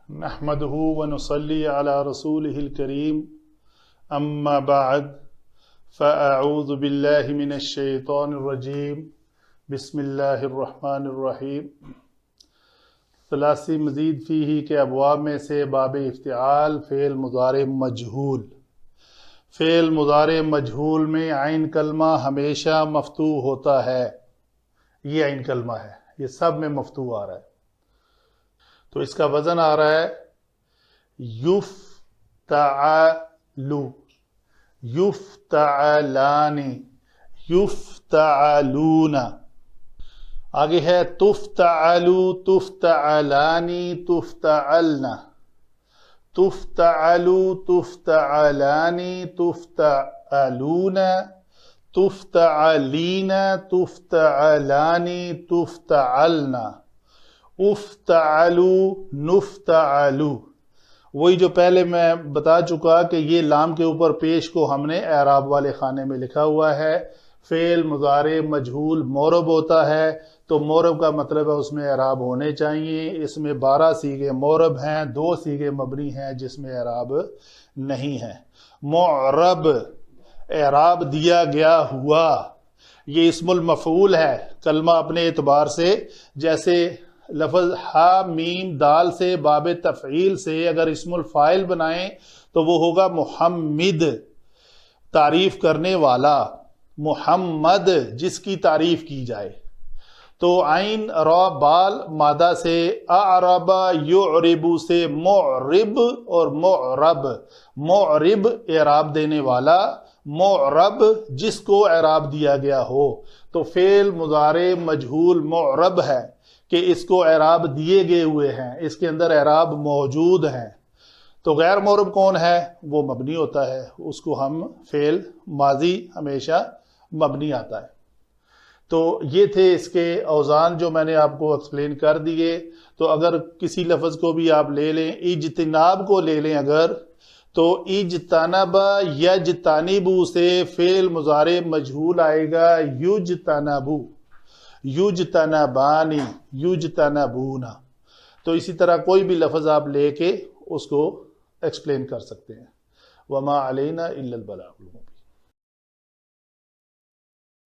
نحمده ونصلي على رسوله الكريم اما بعد فاعوذ بالله من الشیطان الرجیم بسم اللہ الرحمن الرحیم۔ ثلاثی مزید فیہ کے ابواب میں سے باب افتعال فعل مضارع مجہول۔ فعل مضارع مجہول میں عین کلمہ ہمیشہ مفتوح ہوتا ہے، یہ عین کلمہ ہے، یہ سب میں مفتوح آ رہا ہے، تو اس کا وزن آ رہا ہے یفتعلو، یفتعلانی، یفتعلون۔ آگے ہے تفتعلو، تفتعلانی، تفتعلن، تفتعلو، تفتعلانی، تفتعلون، تفتعلین، تفتعلانی، تفتعلن، افتعلو، نفتعلو۔ وہی جو پہلے میں بتا چکا کہ یہ لام کے اوپر پیش کو ہم نے اعراب والے خانے میں لکھا ہوا ہے۔ فعل مضارع مجہول مورب ہوتا ہے تو مورب کا مطلب ہے اس میں اعراب ہونے چاہیے۔ اس میں 12 صیغے مورب ہیں، 2 صیغے مبنی ہیں جس میں اعراب نہیں ہے۔ معرب اعراب دیا گیا ہوا، یہ اسم المفعول ہے کلمہ اپنے اعتبار سے۔ جیسے لفظ ہا میم دال سے باب تفعیل سے اگر اسم الفاعل بنائیں تو وہ ہوگا محمد، تعریف کرنے والا، محمد جس کی تعریف کی جائے۔ تو عین را بال مادہ سے اعرب یعرب سے معرب اور معرب، معرب اعراب دینے والا، معرب جس کو اعراب دیا گیا ہو۔ تو فعل مضارع مجہول معرب ہے کہ اس کو اعراب دیے گئے ہوئے ہیں، اس کے اندر اعراب موجود ہیں۔ تو غیر معرب کون ہے؟ وہ مبنی ہوتا ہے، اس کو ہم فعل ماضی ہمیشہ مبنی آتا ہے۔ تو یہ تھے اس کے اوزان جو میں نے آپ کو ایکسپلین کر دیے۔ تو اگر کسی لفظ کو بھی آپ لے لیں، اجتناب کو لے لیں اگر، تو اجتنب یجتنبو سے فعل مضارع مجہول آئے گا یجتنبو، یجتنبانی، یجتنبون۔ تو اسی طرح کوئی بھی لفظ آپ لے کے اس کو ایکسپلین کر سکتے ہیں۔ وما علینا الا البلاغ المبین۔